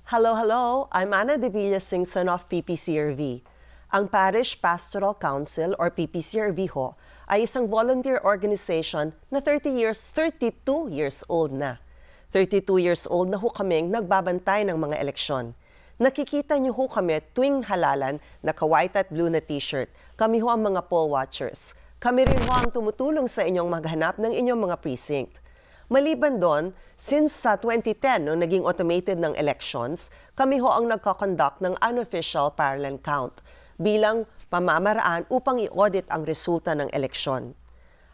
Hello, hello! I'm Ana de Villa-Singson of PPCRV. Ang Parish Pastoral Council or PPCRV ho ay isang volunteer organization na 32 years old na. 32 years old na ho kaming nagbabantay ng mga eleksyon. Nakikita niyo ho kami tuwing halalan naka-white at blue na t-shirt. Kami ho ang mga poll watchers. Kami rin ho ang tumutulong sa inyong maghanap ng inyong mga precinct. Maliban doon, since sa 2010, nung naging automated ng elections, kami ho ang nagko-conduct ng unofficial parallel count bilang pamamaraan upang i-audit ang resulta ng eleksyon.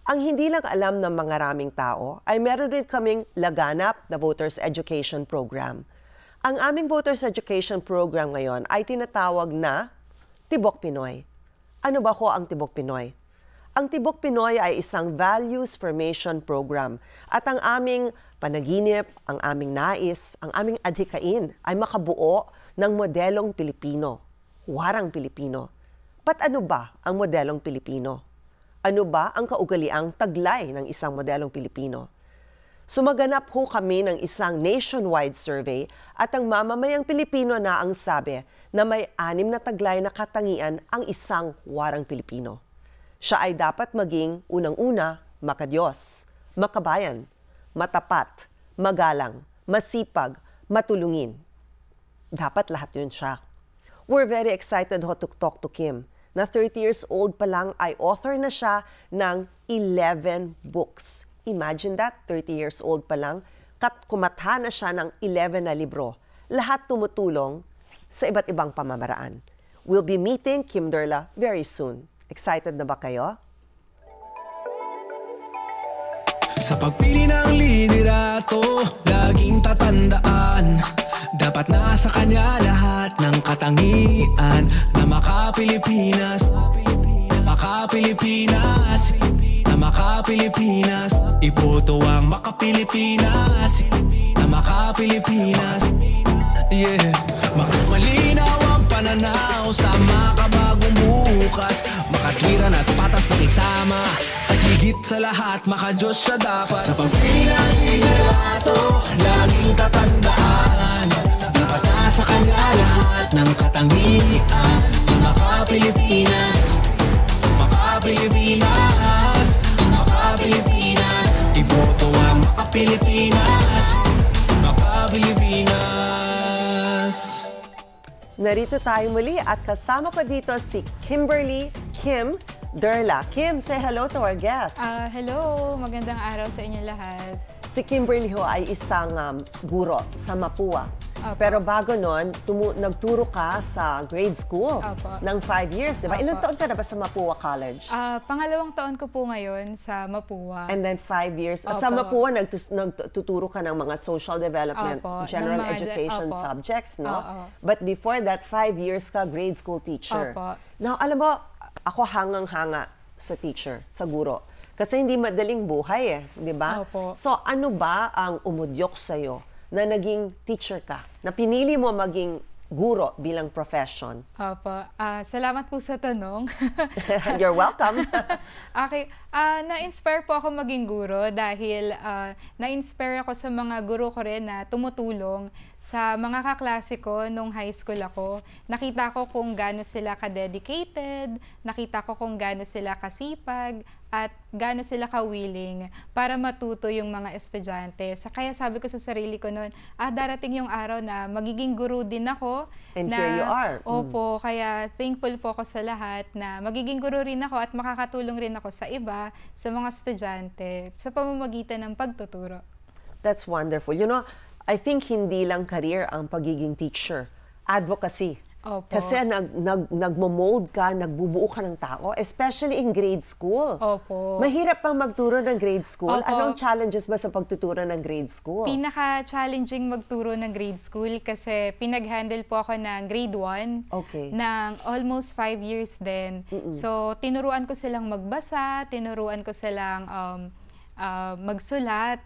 Ang hindi lang alam ng mga raming tao ay meron rin kaming laganap na Voters Education Program. Ang aming Voters Education Program ngayon ay tinatawag na Tibok Pinoy. Ano ba ho ang Tibok Pinoy? Ang Tibok Pinoy ay isang values formation program at ang aming panaginip, ang aming nais, ang aming adhikain ay makabuo ng modelong Pilipino, warang Pilipino. But ano ba ang modelong Pilipino? Ano ba ang kaugaliang taglay ng isang modelong Pilipino? Sumaganap ho kami ng isang nationwide survey at ang mamamayang Pilipino na ang sabi na may 6 na taglay na katangian ang isang warang Pilipino. Siya ay dapat maging unang-una, makadiyos, makabayan, matapat, magalang, masipag, matulungin. Dapat lahat yun siya. We're very excited ho to talk to Kim, na 30 years old pa lang ay author na siya ng 11 books. Imagine that, 30 years old pa lang, kumatha na siya ng 11 na libro. Lahat tumutulong sa iba't ibang pamamaraan. We'll be meeting Kim Derla very soon. Excited na ba kayo? Sa pagpili ng liderato, laging tatandaan, dapat nasa kanya lahat ng katangian na maka-Pilipinas, maka-Pilipinas, na maka-Pilipinas. Iboto ang maka-Pilipinas, na maka-Pilipinas. Yeah, malinaw ang pananaw sa makabagong bukas, makatwiran at patas pakisama, at higit sa lahat makadiyos siya dapat. Sa pagpili ng liderato, laging tatandaan, dapat nasa kanya lahat ng katangian ng maka-Pilipinas, maka-Pilipinas, maka-Pilipinas. Iboto ang maka-Pilipinas, maka-Pilipinas. Narito tayo muli at kasama ko dito si Kimberly Kim Derla. Kim, say hello to our guests. Hello, magandang araw sa inyo lahat. Si Kimberly ho ay isang guro sa Mapua. Opo. Pero bago nun, nagturo ka sa grade school ng 5 years, di ba? Ilang taon ka na ba sa Mapua College? Pangalawang taon ko po ngayon sa Mapua. And then 5 years. At sa Mapua, nagtuturo ka ng mga social development, general education subjects, no? But before that, 5 years ka grade school teacher. Now, alam mo, ako hangang-hanga sa teacher, sa guro. Kasi hindi madaling buhay eh, di ba? So, ano ba ang umudyok sa'yo na naging teacher ka, na pinili mo maging guro bilang profession? Salamat po sa tanong. You're welcome. Okay, na-inspire po ako maging guro dahil na-inspire ako sa mga guro ko rin na tumutulong sa mga kaklase ko nung high school ako. Nakita ko kung gaano sila ka-dedicated, nakita ko kung gaano sila kasipag, at gaano sila ka-willing para matuto yung mga estudyante. Kaya sabi ko sa sarili ko noon, darating yung araw na magiging guro din ako. And here you are. Opo, kaya thankful po ako sa lahat na magiging guro rin ako at makakatulong rin ako sa iba, sa mga estudyante, sa pamamagitan ng pagtuturo. That's wonderful. You know, I think hindi lang career ang pagiging teacher. Advocacy. Opo. Kasi nagmo-mold ka, nagbubuo ka ng tao, especially in grade school. Opo. Mahirap pang magturo ng grade school. Opo. Anong challenges ba sa pagtuturo ng grade school? Pinaka-challenging magturo ng grade school kasi pinag-handle po ako ng grade 1 ng almost 5 years din. So, tinuruan ko silang magbasa, tinuruan ko silang magsulat,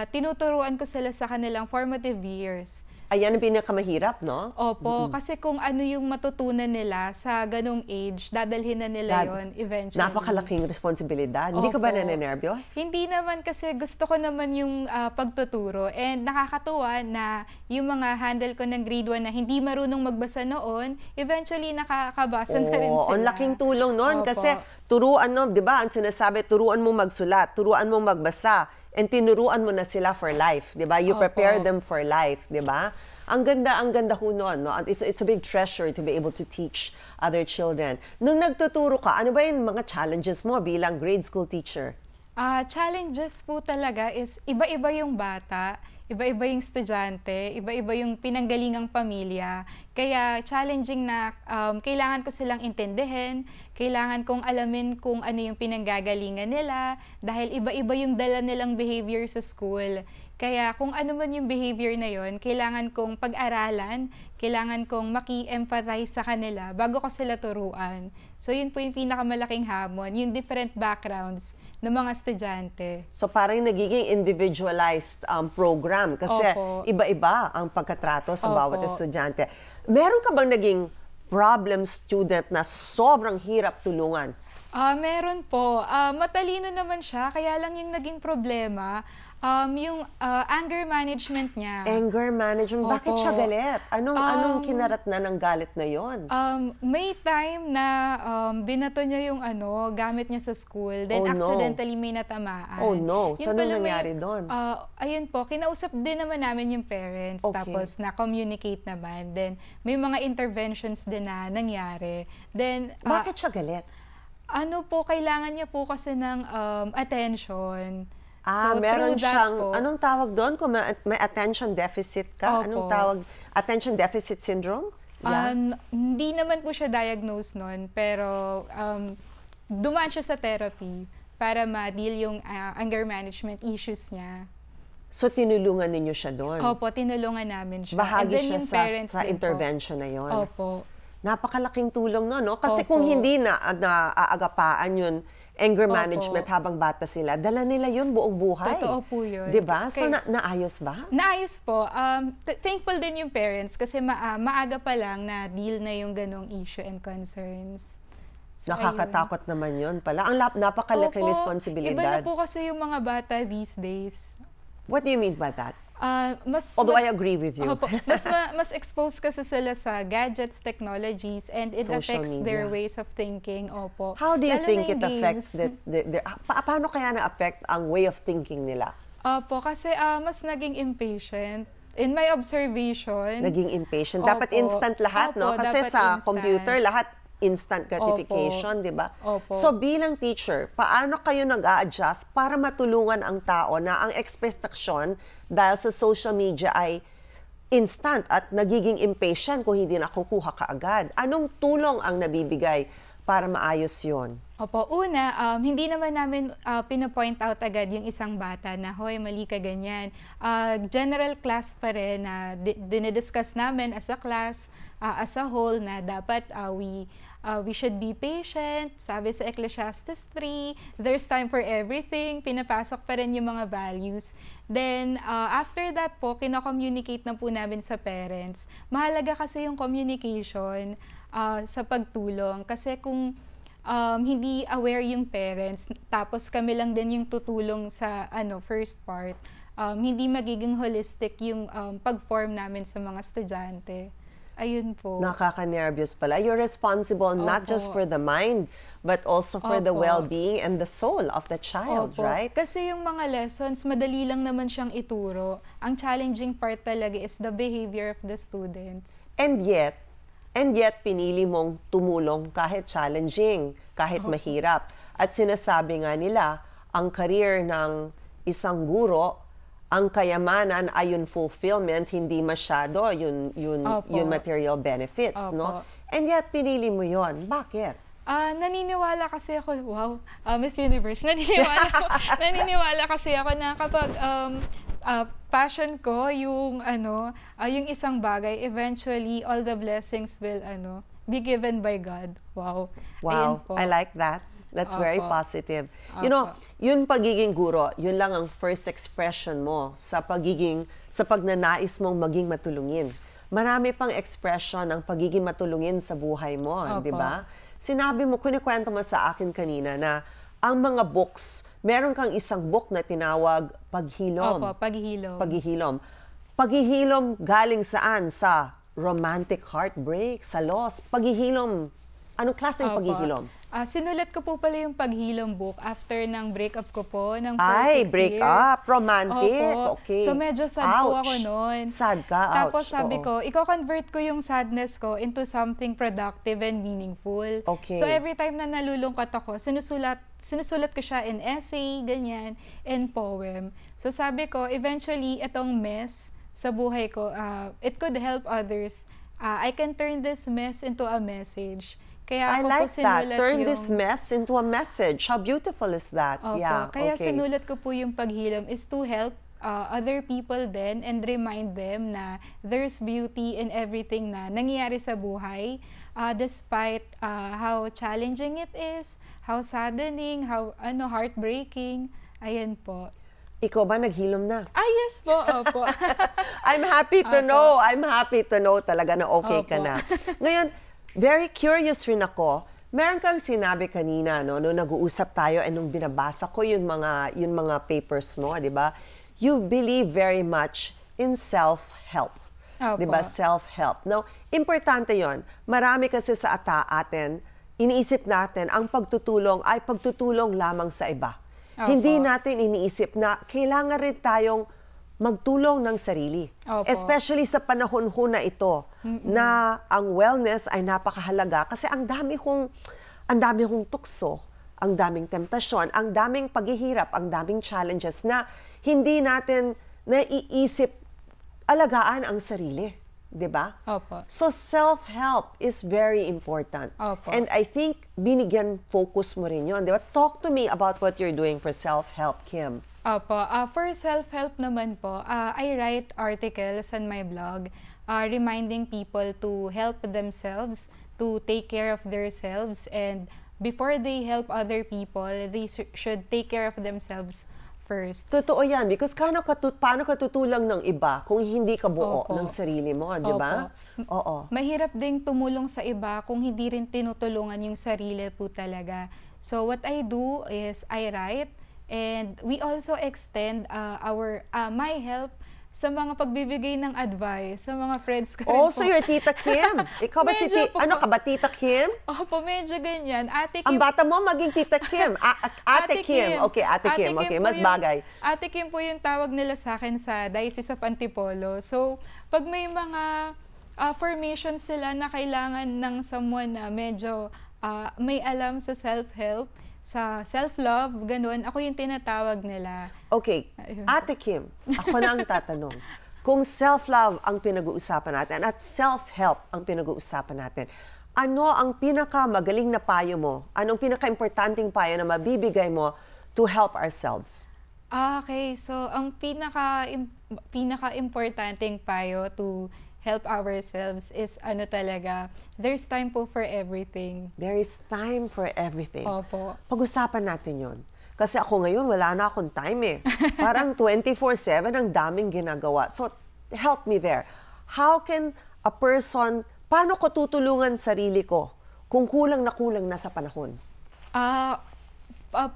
tinuturuan ko sila sa kanilang formative years. Ayan ang pinakamahirap, no? Opo, kasi kung ano yung matutunan nila sa ganong age, dadalhin na nila yon eventually. Napakalaking responsibilidad. Hindi ka ba Opo. nanenervyos? Hindi naman, kasi gusto ko naman yung pagtuturo, and nakakatuwa na yung mga handle ko ng grade 1 na hindi marunong magbasa noon, eventually nakakabasa na rin sila. Ang laking tulong noon Opo. kasi turuan, no, 'di ba? Ang sinasabi, turuan mo magsulat, turuan mo magbasa, and tinuruan mo na sila for life, 'di ba? You Opo. prepare them for life, 'di ba? Ang ganda ho noon, no? It's a big treasure to be able to teach other children. Nung nagtuturo ka, ano ba yung mga challenges mo bilang grade school teacher? Challenges po talaga is iba-iba yung bata, iba-iba yung estudyante, iba-iba yung pinanggalingang pamilya. Kaya challenging na kailangan ko silang intindihin, kailangan kong alamin kung ano yung pinanggagalingan nila, dahil iba-iba yung dala nilang behavior sa school. Kaya kung ano man yung behavior na yon, kailangan kong pag-aralan, kailangan kong maki-empathize sa kanila bago ko sila turuan. So yun po yung pinakamalaking hamon, yung different backgrounds ng mga estudyante. So parang nagiging individualized program kasi Opo. iba-iba ang pagkatrato sa Opo. bawat estudyante. Meron ka bang naging problem student na sobrang hirap tulungan? Meron po. Matalino naman siya, kaya lang yung naging problema, yung anger management niya. Anger management. Bakit Opo. siya galit? Anong kinarat na ng galit na yon? May time na binato niya yung gamit niya sa school, then Oh, no. accidentally may natamaan. Oh, no. So, Yun anong pala nangyari doon? Ayun po, kinausap din naman namin yung parents, Okay. tapos na-communicate naman. Then may mga interventions din na nangyari. Then, Bakit siya galit? ano po, kailangan niya po kasi ng attention. So, Meron through that siyang, po, anong tawag doon? Kung may attention deficit ka? Opo. Anong tawag? Attention deficit syndrome? Yeah. Hindi naman po siya diagnosed noon, pero dumaan siya sa therapy para ma-deal yung anger management issues niya. So, tinulungan ninyo siya doon? Opo, tinulungan namin siya. And Bahagi then siya yung sa parents din po. intervention na yon. Opo. Napakalaking tulong no? Kasi Opo. kung hindi na naaagapaan yun, anger Opo. management habang bata sila, dala nila yun buong buhay. Totoo po yun. Diba? So, Kaya- naayos ba? Naayos po. Thankful din yung parents kasi maaga pa lang na deal na yung ganong issue and concerns. So, Nakakatakot naman yun pala. Ang napakalaking Opo, responsibilidad. Iba na po kasi yung mga bata these days. What do you mean by that? Mas Although I agree with you. Opo, mas exposed kasi sila sa gadgets, technologies, and it Social affects their media. ways of thinking. Opo. How do you Lalo think na it yung affects games. paano kaya na-affect ang way of thinking nila? Opo, kasi mas naging impatient. In my observation, Naging impatient. Opo. Dapat instant lahat, no? Opo, Kasi dapat sa instant. computer, lahat instant gratification, di ba? Opo. So bilang teacher, paano kayo nag-a-adjust para matulungan ang tao na ang expectation dahil sa social media ay instant at nagiging impatient kung hindi nakukuha kaagad? Anong tulong ang nabibigay para maayos yon? Opo, una, hindi naman namin pinapoint out agad yung isang bata na, hoy, mali ka ganyan. General class pa rin na dinidiscuss namin as a class, as a whole, na dapat we should be patient. Sabi sa Ecclesiastes 3, there's time for everything. Pinapasok pa rin yung mga values. Then, after that po, kino-communicate na po namin sa parents. Mahalaga kasi yung communication sa pagtulong. Kasi kung hindi aware yung parents, tapos kami lang din yung tutulong sa first part, hindi magiging holistic yung pag-form namin sa mga estudyante. Ayun po. Nakaka-nervous pala. You're responsible not Opo. just for the mind, but also for the Opo. well-being and the soul of the child, Opo. right? Kasi yung mga lessons, madali lang naman siyang ituro. Ang challenging part talaga is the behavior of the students. And yet, pinili mong tumulong kahit challenging, kahit mahirap. At sinasabi nga nila, ang career ng isang guro, ang kayamanan ay yung fulfillment, hindi masyado yung Opo. material benefits, Opo. no? And yet, pinili mo yon. Bakit? Naniniwala kasi ako, wow, Miss Universe, naniniwala kasi ako na kapag passion ko yung yung isang bagay, eventually all the blessings will be given by God. Wow. Ayun Wow, po. I like that. That's very Opo. positive. You know, yun pagiging guro, yun lang ang first expression mo sa pagnanais mong maging matulungin. Marami pang expression ang pagiging matulungin sa buhay mo, di ba? Sinabi mo, kunikwento mo sa akin kanina na ang mga books, meron kang isang book na tinawag Paghilom. Opo, paghihilom. Paghihilom. Paghihilom galing saan? Sa romantic heartbreak, sa loss. Paghihilom. Anong klaseng paghihilom? Sinulat ko po pala yung paghilom book after ng breakup ko po ng 6 Ay, years. break up. Romantic. Opo. Okay. So medyo sad po Ouch. ako noon. Sad ka. Tapos Ouch. sabi Oo. ko, i-convert ko yung sadness ko into something productive and meaningful. Okay. So every time na nalulungkot ako, sinusulat ko siya in essay, ganyan, and poem. So sabi ko, eventually, itong mess sa buhay ko, it could help others. I can turn this mess into a message. Kaya I ako po like that. sinulat Turn yung... this mess into a message. How beautiful is that? Opo. Yeah, Kaya okay. sinulat ko po yung paghilom is to help other people then and remind them na there's beauty in everything na nangyayari sa buhay despite how challenging it is, how saddening, how heartbreaking. Ayan po. Ikaw ba naghilom na? Yes po, opo. I'm happy to know. I'm happy to know talaga na okay ka Opo. na. Ngayon, very curious rin ako. Meron kang sinabi kanina, no, nung nag-uusap tayo and nung binabasa ko yung mga papers mo, di ba? You believe very much in self-help. Opo. Di ba? Self-help. Now, importante yon. Marami kasi sa atin, iniisip natin ang pagtutulong ay pagtutulong lamang sa iba. Opo. Hindi natin iniisip na kailangan rin tayong magtulong ng sarili. Opo. Especially sa panahon ho na ito, na ang wellness ay napakahalaga kasi ang dami kong tukso, ang daming temptasyon, ang daming paghihirap, ang daming challenges na hindi natin naiisip alagaan ang sarili. 'Di ba? Opo. So self-help is very important. Opo. And I think binigyan focus mo rin yun. 'Di ba? Talk to me about what you're doing for self-help, Kim. Opo. For self-help naman po, I write articles on my blog reminding people to help themselves, to take care of themselves, and before they help other people, they should take care of themselves first. Totoo yan. Because paano ka tutulang ng iba kung hindi ka buo Opo. ng sarili mo, di ba? Oo. Mahirap ding tumulong sa iba kung hindi rin tinutulungan yung sarili po talaga. So what I do is I write, and we also extend my help sa mga pagbibigay ng advice sa mga friends ko rin Oh, po. so you're Tita Kim. Ikaw ba Medyo po. ano ka ba, Tita Kim? Opo, medyo ganyan. Ate Kim. Ang bata mo maging Tita Kim. Ate Kim. Okay, Ate Kim. Okay, po mas bagay. Ate Kim po yung tawag nila sa akin sa Diocese of Antipolo. So, pag may mga formations sila na kailangan ng someone na medyo may alam sa self-help, sa self-love, ganun, ako yung tinatawag nila. Okay, Ayun. Ate Kim, ako na ang tatanong. Kung self-love ang pinag-uusapan natin at self-help ang pinag-uusapan natin, ano ang pinakamagaling na payo mo? Anong pinaka-importanting payo na mabibigay mo to help ourselves? Okay, so ang pinaka-importanting payo to help ourselves is there's time po for everything. There is time for everything. Opo. Pag-usapan natin yon. Kasi ako ngayon, wala na akong time eh. Parang 24/7 ang daming ginagawa. So, help me there. How can a person, paano ko tutulungan sarili ko kung kulang na sa panahon?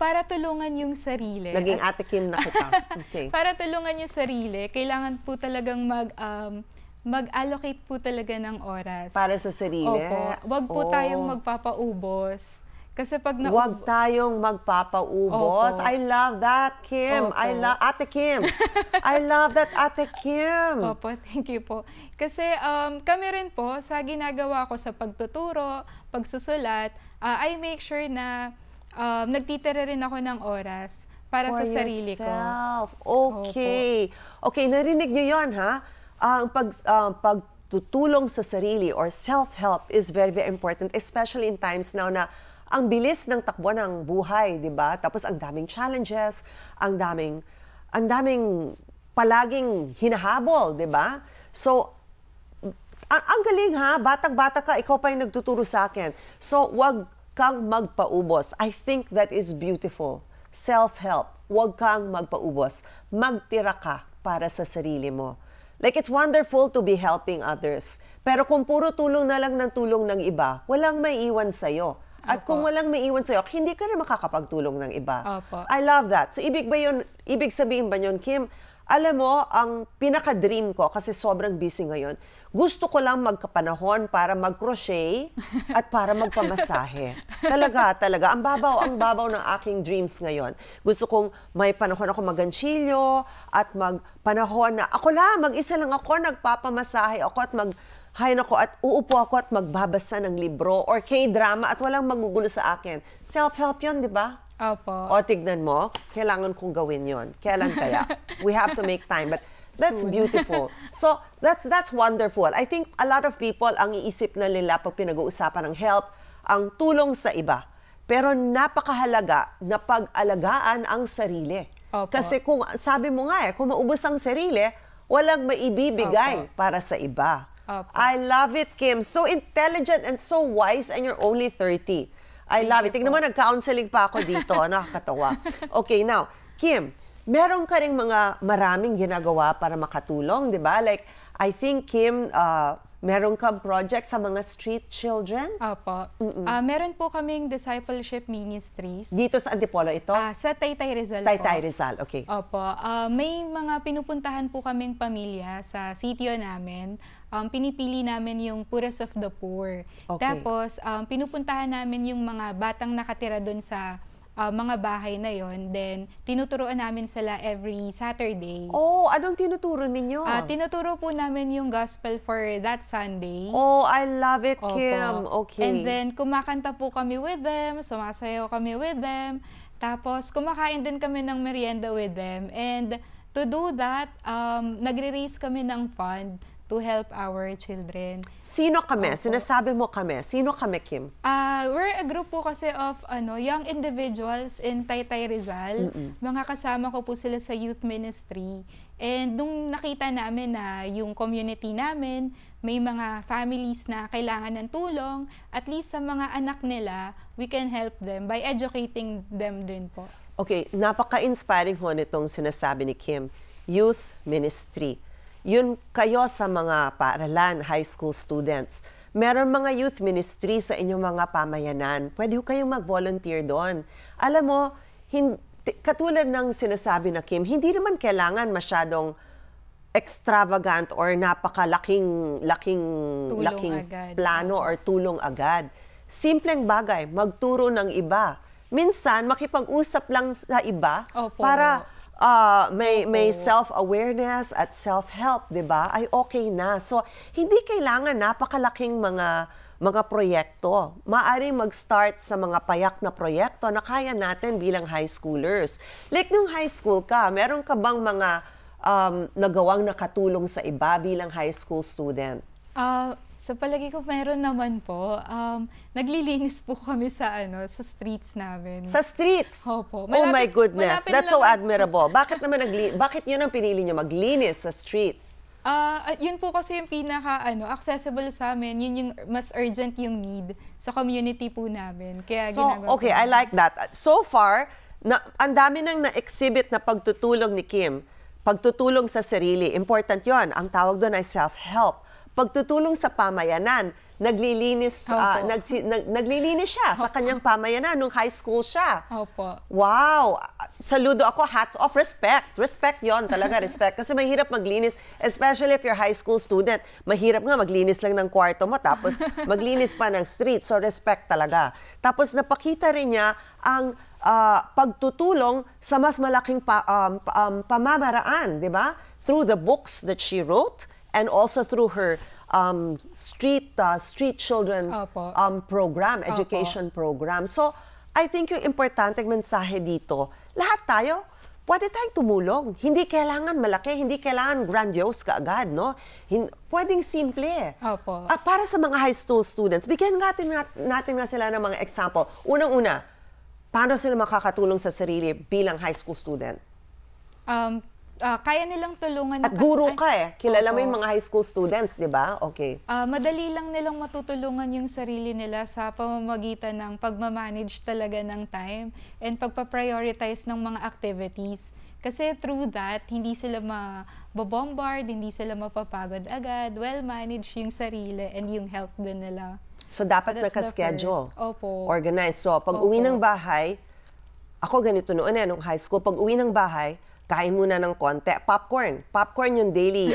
Para tulungan yung sarili. Naging Ate Kim na kita. Okay. Para tulungan yung sarili, kailangan po talagang mag-allocate po talaga ng oras. Para sa sarili? Opo. Wag po tayong magpapaubos. Kasi pag Huwag tayong magpapaubos. Opo. I love that, Kim. Opo. Ate Kim. I love that, Ate Kim. Opo, thank you po. Kasi kami rin po, sa ginagawa ko sa pagtuturo, pagsusulat, I make sure na nagtitira rin ako ng oras para For sa sarili ko. yourself. Okay. Okay, narinig niyo yon, ha? Ang pagtutulong sa sarili or self-help is very, very important, especially in times now na ang bilis ng takbo ng buhay, di ba? Tapos ang daming challenges, ang daming palaging hinahabol, di ba? So, ang galing ha, batang-bata ka, ikaw pa yung nagtuturo sa akin. So, wag kang magpaubos. I think that is beautiful. Self-help. Huwag kang magpaubos. Magtira ka para sa sarili mo. Like, it's wonderful to be helping others. Pero kung puro tulong na lang ng tulong ng iba, walang maiiwan sa'yo. At kung walang maiiwan sa'yo, hindi ka na makakapagtulong ng iba. Opo. I love that. So, ibig sabihin ba yun, Kim, alam mo, ang pinaka-dream ko, kasi sobrang busy ngayon, gusto ko lang magkapanahon para mag-crochet at para magpamasahe. Talaga. Ang babaw ng aking dreams ngayon. Gusto kong may panahon ako mag-ganchilyo at magpanahon na ako lang, mag-isa lang ako, nagpapamasahe ako at uupo ako at magbabasa ng libro or K-drama at walang magugulo sa akin. Self-help yun, di ba? Opo. O, tignan mo, kailangan kong gawin yon. Kailan kaya? We have to make time. But that's beautiful. So, that's wonderful. I think a lot of people, ang iisip na nila pag pinag-uusapan ng help, ang tulong sa iba. Pero napakahalaga na pag-alagaan ang sarili. Opo. Kasi kung, sabi mo nga kung maubos ang sarili, walang maibibigay para sa iba. Opo. I love it, Kim. So intelligent and so wise, and you're only 30. I love it. Tingnan mo, nag-counseling pa ako dito. Nakakatawa. Okay, now, Kim, meron ka ring maraming ginagawa para makatulong, di ba? Like, I think, Kim, meron kang project sa mga street children? Opo. Meron po kaming discipleship ministries. Dito sa Antipolo ito? Sa Taytay Rizal Taytay po. Rizal, okay. Opo. May mga pinupuntahan po kaming pamilya sa sitio namin. Pinipili namin yung poorest of the poor. Okay. Tapos, pinupuntahan namin yung mga batang nakatira doon sa mga bahay na yon. Then, tinuturuan namin sila every Saturday. Oh, anong tinuturo ninyo? Tinuturo po namin yung gospel for that Sunday. Oh, I love it, Opo. Kim. Okay. And then, kumakanta po kami with them, sumasayaw kami with them, tapos kumakain din kami ng merienda with them. And to do that, nagre-raise kami ng fund to help our children. Sino kami? Opo. Sinasabi mo kami. Sino kami, Kim? We're a group po kasi of young individuals in Taytay Rizal. Mga kasama ko po sila sa youth ministry. And nung nakita namin na yung community namin, may mga families na kailangan ng tulong, at least sa mga anak nila, we can help them by educating them din po. Okay, napaka-inspiring ho nitong sinasabi ni Kim. Youth ministry. Yun kayo sa mga paaralan, high school students. Meron mga youth ministry sa inyong mga pamayanan. Pwede kayong mag-volunteer doon. Alam mo, katulad ng sinasabi na Kim, hindi naman kailangan masyadong extravagant or napakalaking Agad. plano or tulong agad. Simpleng bagay, magturo ng iba. Minsan, makipag-usap lang sa iba Opo. para may self-awareness at self-help, di ba? Ay okay na. So, hindi kailangan napakalaking mga proyekto. Maaring mag-start sa mga payak na proyekto na kaya natin bilang high schoolers. Like nung high school ka, meron ka bang mga nagawang nakatulong sa iba bilang high school student? Sa palagi ko, meron naman po. Naglilinis po kami sa streets namin. Sa streets? Opo. Oh my goodness, that's so lang- admirable. Bakit yun ang pinili nyo, maglinis sa streets? Yun po kasi yung pinaka accessible sa amin. Yun yung mas urgent yung need sa community po namin. Kaya ginagawa okay, po I namin. like that. So far, ang dami nang na-exhibit na pagtutulong ni Kim. Pagtutulong sa sarili, important yon. Ang tawag doon ay self-help. Pagtutulong sa pamayanan, naglilinis siya sa kanyang pamayanan nung high school siya. Opo. Wow! Saludo ako, hats off, respect. Respect yon talaga, respect. Kasi mahirap maglinis, especially if you're high school student. Mahirap nga maglinis lang ng kwarto mo, tapos maglinis pa ng street. So, respect talaga. Tapos napakita rin niya ang pagtutulong sa mas malaking pamamaraan, di ba? Through the books that she wrote, and also through her street children Opo. program, education program. So, I think yung importanteng mensahe dito, lahat tayo, pwede tayong tumulong. Hindi kailangan malaki, hindi kailangan grandiose kaagad, no? Pwedeng simple. Opo. Para sa mga high school students, bigyan natin nga sila ng mga example. Unang-una, paano sila makakatulong sa sarili bilang high school student? kaya nilang tulungan. At guro ka Kilala mo Opo. yung mga high school students, di ba? Okay. Madali lang nilang matutulungan yung sarili nila sa pamamagitan ng pagmamanage talaga ng time and pagpa-prioritize ng mga activities. Kasi through that, hindi sila mabobombard, hindi sila mapapagod agad, well-managed yung sarili and yung health din nila. So, dapat that's the naka-schedule. first. Opo. Organized. So, pag uwi ng bahay, ako ganito noon nung high school, pag uwi ng bahay, kain muna ng konti. Popcorn. Popcorn yung daily,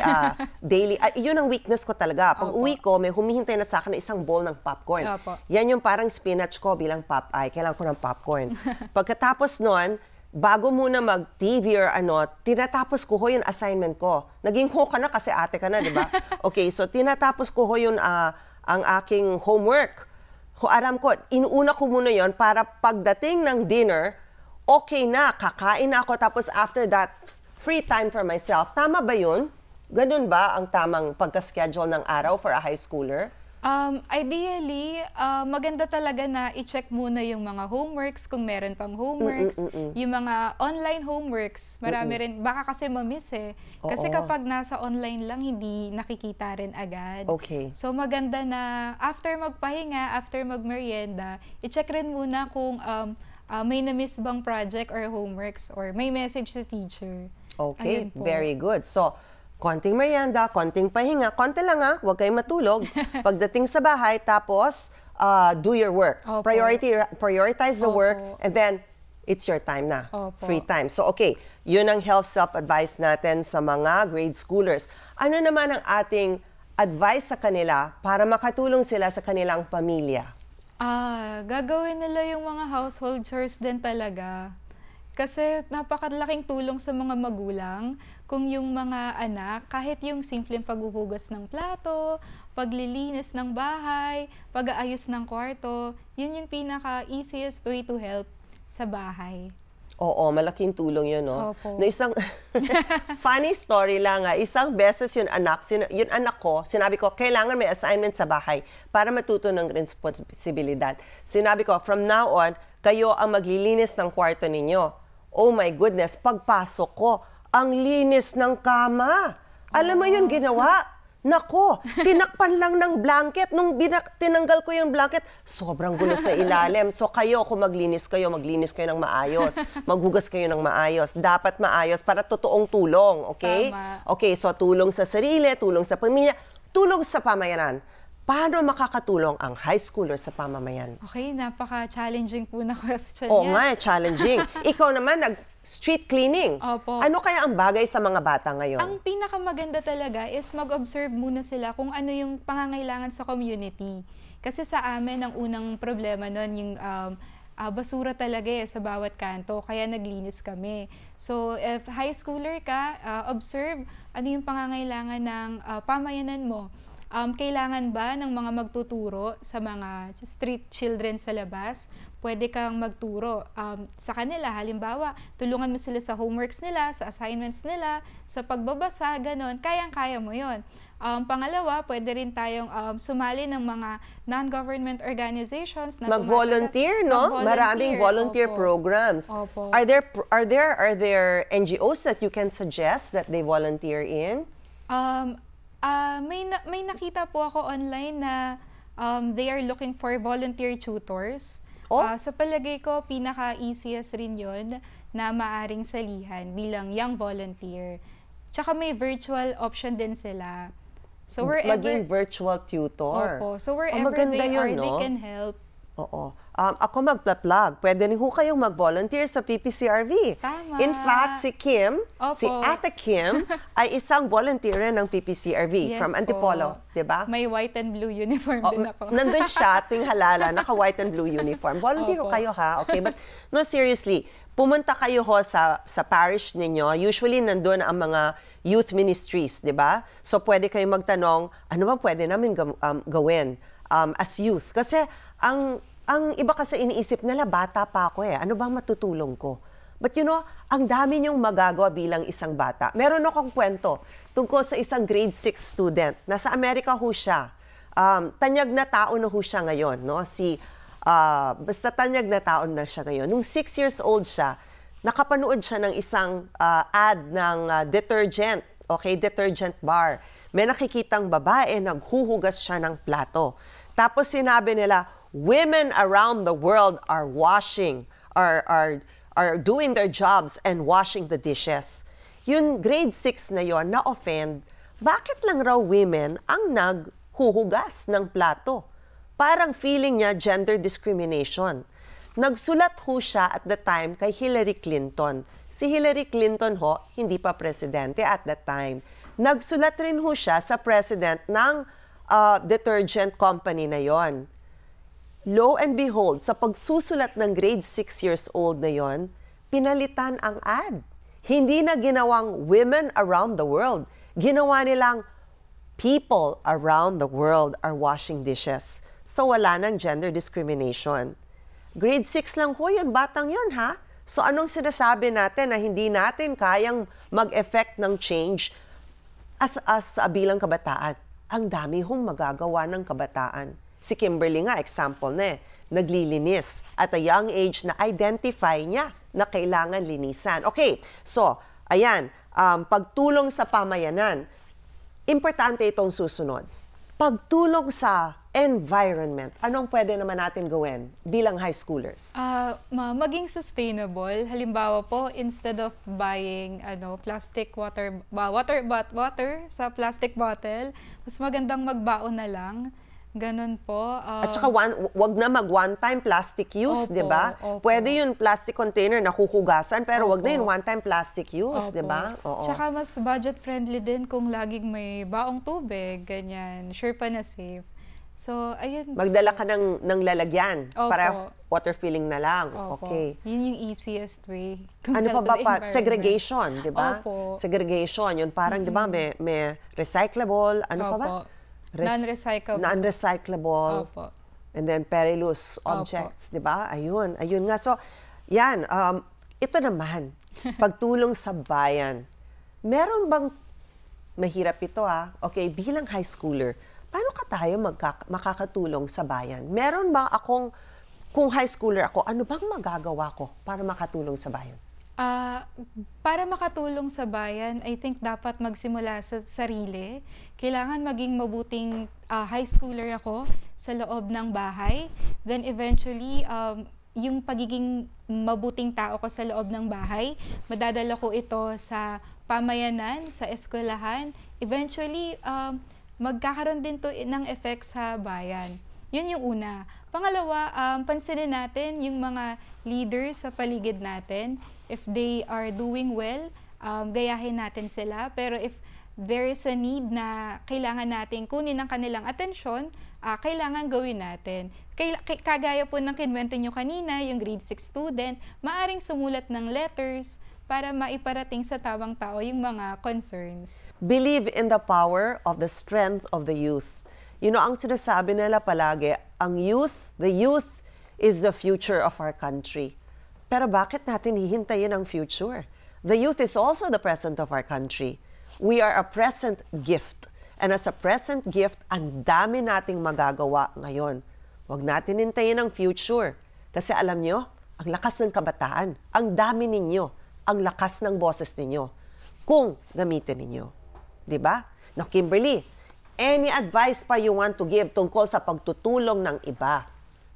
yun ang weakness ko talaga. Pag Opo. uwi ko, may humihintay na sa akin na isang bowl ng popcorn. Opo. Yan yung parang spinach ko bilang Popeye. Kailangan ko ng popcorn. Pagkatapos nun, bago muna mag-TV or tinatapos ko yung assignment ko. Naging ho ka na kasi ate ka na, di ba? Okay, so tinatapos ko yung ang aking homework. Aram ko, inuuna ko muna yon para pagdating ng dinner, okay na, kakain na ako, tapos after that, free time for myself. Tama ba yun? Ganun ba ang tamang pagka-schedule ng araw for a high schooler? Ideally, maganda talaga na i-check muna yung mga homeworks, kung meron pang homeworks. Yung mga online homeworks, marami rin, baka kasi ma-miss Kasi Oo. kapag nasa online lang, hindi nakikita rin agad. Okay. So maganda na after magpahinga, after magmerienda, i-check rin muna kung may na-miss bang project or homeworks or may message sa teacher. Okay, Ayun po. very good. So, konting merienda, konting pahinga, konti lang huwag kayong matulog. Pagdating sa bahay, tapos do your work. Opo. Prioritize the Opo. work, and then it's your time na. Opo. Free time. So, okay, yun ang health self-advice natin sa mga grade schoolers. Ano naman ang ating advice sa kanila para makatulong sila sa kanilang pamilya? Gagawin nila yung mga household chores din talaga. Kasi napakalaking tulong sa mga magulang kung yung mga anak, kahit yung simpleng paghuhugas ng plato, paglilinis ng bahay, pag-aayos ng kwarto, yun yung pinaka-easiest way to help sa bahay. Oo, malaking tulong yun, no? Opo. Na isang funny story lang isang beses yung anak ko, sinabi ko, kailangan may assignment sa bahay para matuto ng responsibilidad. Sinabi ko, from now on, kayo ang maglilinis ng kwarto ninyo. Oh my goodness, pagpasok ko, ang linis ng kama. Alam mo yun ginawa? Nako, tinakpan lang ng blanket. Nung tinanggal ko yung blanket, sobrang gulo sa ilalim. So kayo, kung maglinis kayo ng maayos. Maghugas kayo ng maayos. Dapat maayos para totoong tulong, okay? Tama. Okay, so tulong sa sarili, tulong sa pamilya, tulong sa pamayanan. Paano makakatulong ang high schooler sa pamamayan? Okay, napaka-challenging po na question Oo yan. nga, challenging. Ikaw naman, street cleaning. Opo. Ano kaya ang bagay sa mga bata ngayon? Ang pinakamaganda talaga is mag-observe muna sila kung ano yung pangangailangan sa community. Kasi sa amin, ang unang problema nun, yung basura talaga sa bawat kanto, kaya naglinis kami. So, if high schooler ka, observe ano yung pangangailangan ng pamayanan mo. Kailangan ba ng mga magtuturo sa mga street children sa labas? Pwede kang magturo sa kanila. Halimbawa, tulungan mo sila sa homeworks nila, sa assignments nila, sa pagbabasa, ganon. Kayang-kaya mo yon. Pangalawa, pwede rin tayong sumali ng mga non-government organizations na Mag-volunteer, no? Maraming volunteer Opo. programs. Opo. Are there NGOs that you can suggest that they volunteer in? May nakita po ako online na they are looking for volunteer tutors. Oh? Sa palagay ko, pinaka-easiest rin yun na maaring salihan bilang young volunteer. Tsaka may virtual option din sila. So Maging virtual tutor. Opo. So wherever maganda they yun, are, no? they can help. Oo. Ako magpa-plug. Pwede rin ho kayong mag-volunteer sa PPCRV. Tama. In fact, si Kim, Opo. si Ate Kim, ay isang volunteer rin ng PPCRV Yes from po. Antipolo. Diba? May white and blue uniform din ako. Nandun siya tuwing halala, naka-white and blue uniform. Volunteer Opo. kayo ha, okay? But no, seriously, pumunta kayo ho sa parish ninyo. Usually, nandun ang mga youth ministries, di ba? So, pwede kayo magtanong, ano ba pwede namin gawin as youth? Kasi, ang iba kasi iniisip nila, bata pa ako Ano ba matutulong ko? But you know, ang dami niyong magagawa bilang isang bata. Meron akong kwento tungkol sa isang grade 6 student. Nasa Amerika ho siya. Tanyag na tao na ho siya ngayon. No? Basta tanyag na tao na siya ngayon. Nung 6 years old siya, nakapanood siya ng isang ad ng detergent, okay, detergent bar. May nakikitang babae, naghuhugas siya ng plato. Tapos sinabi nila, women around the world are washing, are doing their jobs and washing the dishes. Yung grade 6 na yon na-offend, bakit lang raw women ang naghuhugas ng plato? Parang feeling niya gender discrimination. Nagsulat ho siya at the time kay Hillary Clinton. Si Hillary Clinton ho, hindi pa presidente at that time. Nagsulat rin ho siya sa president ng detergent company na yon. Lo and behold, sa pagsusulat ng grade 6 years old na yon, pinalitan ang ad. Hindi na ginawang women around the world. Ginawa nilang people around the world are washing dishes. So wala nang gender discrimination. Grade 6 lang ho yun, batang yun ha. So anong sinasabi natin na hindi natin kayang mag-effect ng change as bilang kabataan? Ang dami hong magagawa ng kabataan. Si Kimberly nga, example na naglilinis. At a young age na identify niya na kailangan linisan. Okay, so ayan, pagtulong sa pamayanan, importante itong susunod. Pagtulong sa environment, anong pwede naman natin gawin bilang high schoolers? Maging sustainable. Halimbawa po, instead of buying plastic water sa plastic bottle, mas magandang magbaon na lang. Ganun po. At saka wag na mag one-time plastic use, di ba? Pwede yung plastic container na huhugasan, pero wag na yung one-time plastic use, di ba? Tsaka mas budget-friendly din kung laging may baong tubig, ganyan. Sure pa na safe. So, ayun. Magdala ka ng lalagyan para water filling na lang. Okay. Yun yung easiest way. Ano pa ba? Segregation, di ba? Segregation. Yun parang, di ba, may recyclable, ano pa ba? Non-recyclable. Non-recyclable. And then perilous objects, di ba? Ayun nga. So, yan. Ito naman, pagtulong sa bayan. Meron bang, mahirap ito okay, bilang high schooler, paano ka tayo makakatulong sa bayan? Meron ba akong, kung high schooler ako, ano bang magagawa ko para makatulong sa bayan? Para makatulong sa bayan, I think dapat magsimula sa sarili. Kailangan maging mabuting high schooler ako sa loob ng bahay. Then eventually, yung pagiging mabuting tao ko sa loob ng bahay, madadala ko ito sa pamayanan, sa eskwelahan. Eventually, magkakaroon din to ng effect sa bayan. Yun yung una. Pangalawa, pansinin natin yung mga leaders sa paligid natin. If they are doing well, gayahin natin sila. Pero if there is a need na kailangan natin kunin ang kanilang atensyon, kailangan gawin natin. Kagaya po ng kinwento nyo kanina, yung grade 6 student, maaring sumulat ng letters para maiparating sa tamang tao yung mga concerns. Believe in the power of the strength of the youth. You know, ang sinasabi nila palagi, the youth is the future of our country. Pero bakit natin hihintayin ang future? The youth is also the present of our country. We are a present gift. And as a present gift, ang dami nating magagawa ngayon. Huwag natin hintayin ang future. Kasi alam nyo, ang lakas ng kabataan, ang dami ninyo, ang lakas ng boses ninyo, kung gamitin ninyo. Diba? Now, Kimberly, any advice pa you want to give tungkol sa pagtutulong ng iba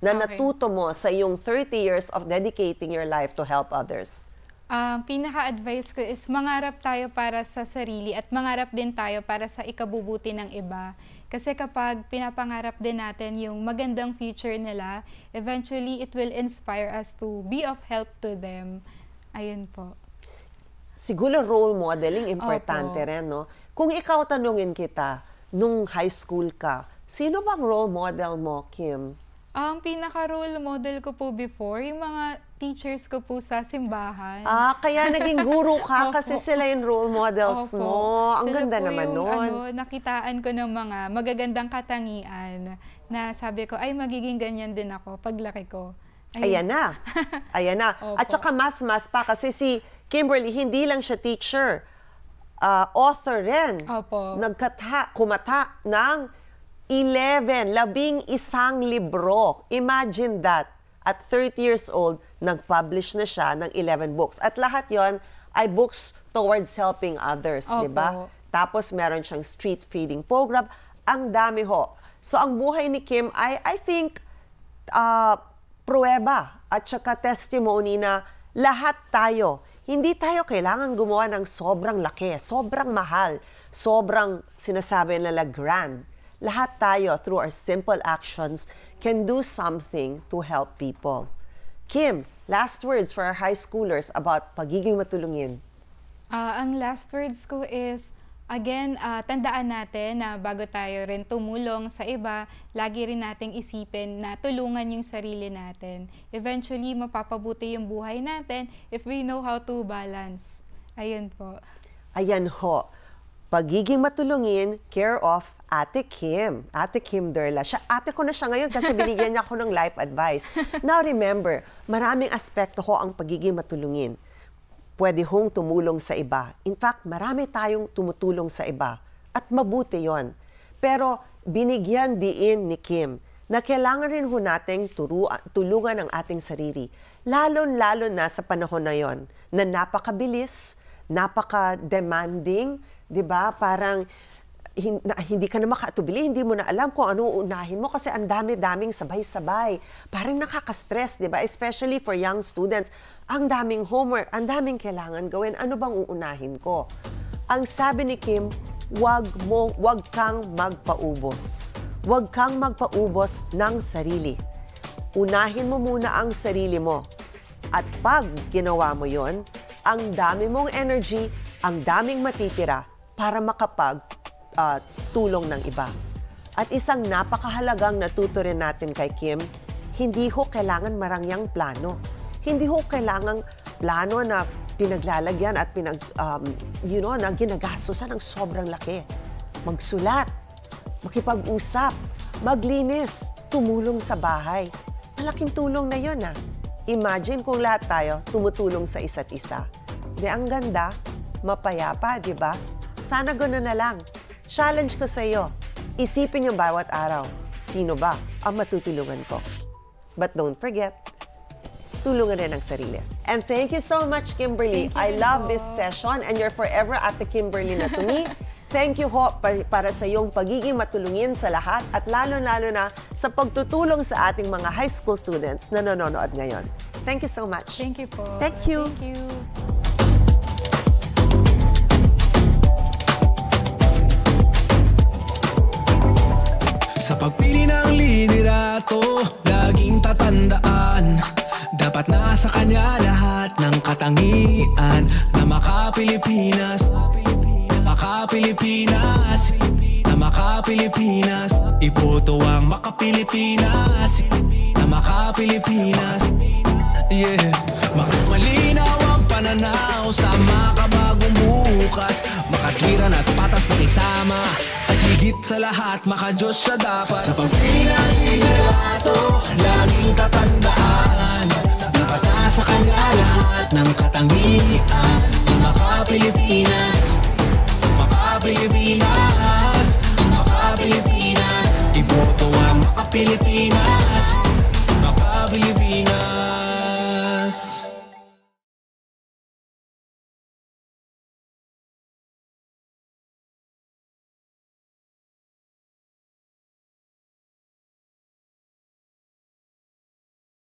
na natuto mo sa iyong 30 years of dedicating your life to help others? Pinaka-advice ko is mangarap tayo para sa sarili at mangarap din tayo para sa ikabubuti ng iba. Kasi kapag pinapangarap din natin yung magandang future nila, eventually it will inspire us to be of help to them. Ayun po. Siguro role modeling importante rin, no? Kung ikaw tanungin kita, nung high school ka, sino bang role model mo, Kim? Ang pinaka-role model ko po before, yung mga teachers ko po sa simbahan. Kaya naging guru ka kasi sila yung role models mo. Ang ganda naman nun. Nakitaan ko ng mga magagandang katangian na sabi ko, ay magiging ganyan din ako paglaki ko. Ayan na. Ayan na. At saka mas pa kasi si Kimberly, hindi lang siya teacher. Author rin. Kumata ng 11 libro. Imagine that. At 30 years old, nag-publish na siya ng 11 books. At lahat yon ay books towards helping others, di ba? Opo. Tapos meron siyang street feeding program. Ang dami ho. So ang buhay ni Kim ay, I think, pruweba at saka testimony na lahat tayo, hindi tayo kailangan gumawa ng sobrang laki, sobrang mahal, sobrang sinasabi nila grand. Lahat tayo, through our simple actions, can do something to help people. Kim, last words for our high schoolers about pagiging matulungin. Ang last words ko is, again, tandaan natin na bago tayo rin tumulong sa iba, lagi rin nating isipin na tulungan yung sarili natin. Eventually, mapapabuti yung buhay natin if we know how to balance. Ayun po. Ayan ho. Pagiging matulungin, care of Ate Kim. Ate Kim Derla. Ate ko na siya ngayon kasi binigyan niya ako ng life advice. Now remember, maraming aspekto ho ang pagiging matulungin. Pwede hong tumulong sa iba. In fact, marami tayong tumutulong sa iba. At mabuti yon. Pero binigyan diin ni Kim na kailangan rin ho nating tulungan ang ating sarili. Lalo-lalo na sa panahon na yon na napakabilis, napaka-demanding, di ba? Parang hindi ka na makatubili, hindi mo na alam kung ano uunahin mo kasi ang dami-daming sabay-sabay. Parang nakaka-stress, di ba? Especially for young students. Ang daming homework, ang daming kailangan gawin. Ano bang uunahin ko? Ang sabi ni Kim, wag kang magpaubos. Wag kang magpaubos ng sarili. Unahin mo muna ang sarili mo. At pag ginawa mo yon, ang dami mong energy, ang daming matitira para tulong ng iba. At isang napakahalagang natuto rin natin kay Kim, hindi ho kailangan marangyang plano. Hindi ho kailangang plano na pinaglalagyan at na ginagastusan ng sobrang laki. Magsulat, makipag-usap, maglinis, tumulong sa bahay. Malaking tulong na yun Imagine kung lahat tayo tumutulong sa isa't isa. Di ang ganda, mapayapa, di ba? Sana gano'n na lang. Challenge ko sa iyo, isipin yung bawat araw, sino ba ang matutulungan ko? But don't forget, tulungan rin ang sarili. And thank you so much, Kimberly. I love this session and you're forever Ate Kimberly na to me. Thank you ho para sa iyong pagiging matulungin sa lahat at lalo-lalo na sa pagtutulong sa ating mga high school students na nanonood ngayon. Thank you so much. Thank you po. Thank you. Thank you. Sa pagpili ng liderato, laging tatandaan, dapat nasa kanya lahat ng katangian na maka-Pilipinas, maka-Pilipinas, na maka-Pilipinas. Iboto ang maka-Pilipinas, na maka-Pilipinas. Yeah, malinaw ang pananaw sa makabagong bukas, makatwiran at patas pakisama. At higit sa lahat, maka-Diyos siya dapat. Sa pagpili ng liderato, laging tatandaan, dapat nasa kanya lahat ng katangian ng maka-Pilipinas, maka-Pilipinas, maka-Pilipinas. Iboto ang maka-Pilipinas, maka-Pilipinas.